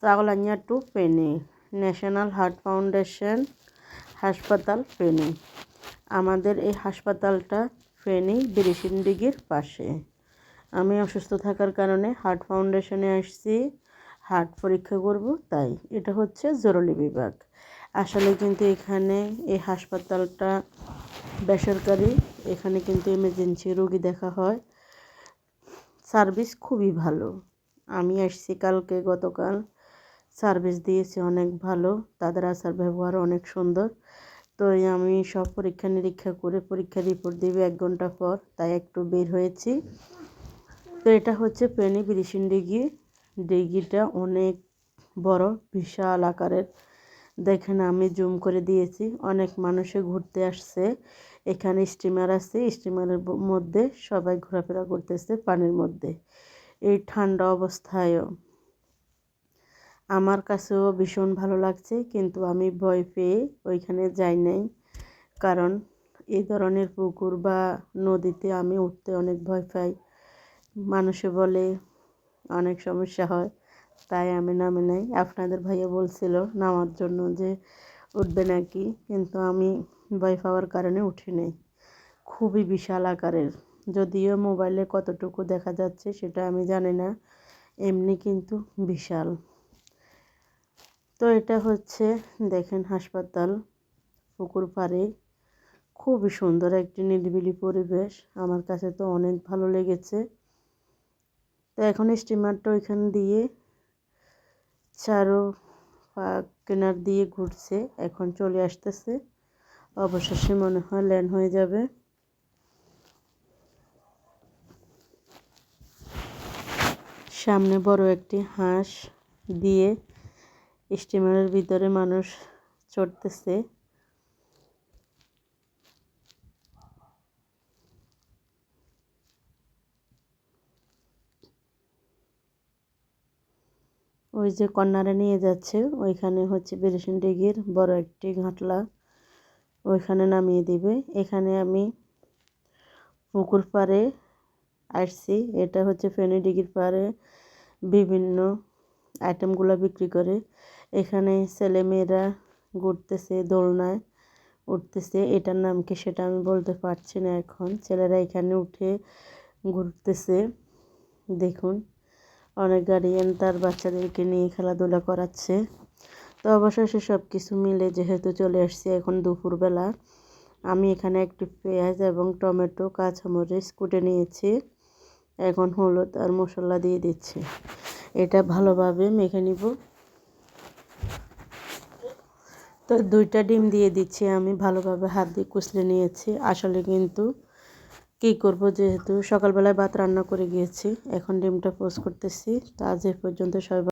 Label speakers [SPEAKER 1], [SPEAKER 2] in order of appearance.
[SPEAKER 1] চাগলাইয়া to Feni, national heart foundation হাসপাতাল ফেনী। আমাদের এই হাসপাতালটা ফেনী বিরিশিন্ডিগির পাশে। আমি অসুস্থ থাকার কারণে হার্ট ফাউন্ডেশনে আসছি হার্ট পরীক্ষা করব, তাই এটা হচ্ছে জরুরি বিভাগ। আসলে কিন্তু এখানে এই হাসপাতালটা বেসরকারি, এখানে কিন্তু এমার্জেন্সি রোগী দেখা হয়। সার্ভিস খুবই ভালো। আমি আসছি কালকে, গতকাল সার্ভিস দিয়েছি অনেক ভালো, তাদের আচার ব্যবহার অনেক সুন্দর। তো আমি সব পরীক্ষা নিরীক্ষা করে পরীক্ষা রিপোর্ট দেবে 1 ঘন্টা পর, তাই একটু বের হয়েছি। তো এটা হচ্ছে ফেনী বিরিশিন্ডিগি। ডিগিটা অনেক বড়, বিশাল আকারের। দেখেন আমি জুম করে দিয়েছি। অনেক মানুষে ঘুরতে আসছে। এখানে স্টিমার আছে, স্টিমারের মধ্যে সবাই ঘোরাফেরা করতেছে পানির মধ্যে এই ঠান্ডা অবস্থায়ও। আমার কাছেও ভীষণ ভালো লাগছে, কিন্তু আমি ভয় পেয়ে ওইখানে যাই নাই, কারণ এই ধরনের পুকুর বা নদীতে আমি উঠতে অনেক ভয় পাই। মানুষে বলে অনেক সমস্যা হয়, তাই আমি নামে নাই। আপনাদের ভাইয়া বলছিল নামার জন্য যে উঠবে নাকি, কিন্তু আমি ভয় পাওয়ার কারণে উঠি নাই। খুবই বিশাল আকারের, যদিও মোবাইলে কতটুকু দেখা যাচ্ছে সেটা আমি জানি না, এমনি কিন্তু বিশাল। তো এটা হচ্ছে দেখেন হাসপাতাল, পুকুর পাড়ে। খুবই সুন্দর একটি নিরিবিলি পরিবেশ, আমার কাছে তো অনেক ভালো লেগেছে। তো এখন স্টিমারটা ওইখান দিয়ে চারো কিনার দিয়ে ঘুরছে, এখন চলে আসতেছে। অবশেষে মনে হয় ল্যান্ড হয়ে যাবে। সামনে বড় একটি হাঁস দিয়ে স্টিমারের ভিতরে মানুষ চড়তেছে। ওই যে কর্নারে নিয়ে যাচ্ছে, ওইখানে হচ্ছে বিরিশিন্ডিগির বড় একটি ঘাটলা, ওইখানে নামিয়ে দিবে। এখানে আমি পুকুর পাড়ে আসছি, এটা হচ্ছে ফেনী ডিগির পাড়ে বিভিন্ন আইটেমগুলো বিক্রি করে। এখানে ছেলেমেয়েরা ঘুরতেছে, দোলনায় উঠতেছে। এটার নাম কি সেটা আমি বলতে পারছি না এখন। ছেলেরা এখানে উঠে ঘুরতেছে। দেখুন অনেক গার্ডিয়ান তার বাচ্চাদেরকে নিয়ে খেলাধুলা করাচ্ছে। তো অবশেষে সব কিছু মিলে যেহেতু চলে আসছি এখন দুপুরবেলা, আমি এখানে একটি পেঁয়াজ এবং টমেটো, কাঁচামরিচ কুটে নিয়েছি। এখন হলুদ আর মশলা দিয়ে দিচ্ছি, এটা ভালোভাবে মেখে নিব। তো 2টা ডিম দিয়ে দিচ্ছি, আমি ভালোভাবে হাত দিয়ে কুচলে নিয়েছি। আসলে কিন্তু কী করব, যেহেতু সকালবেলায় ভাত রান্না করে গিয়েছি, এখন ডিমটা পোস্ট করতেছি। তা আজ এ পর্যন্ত সবাই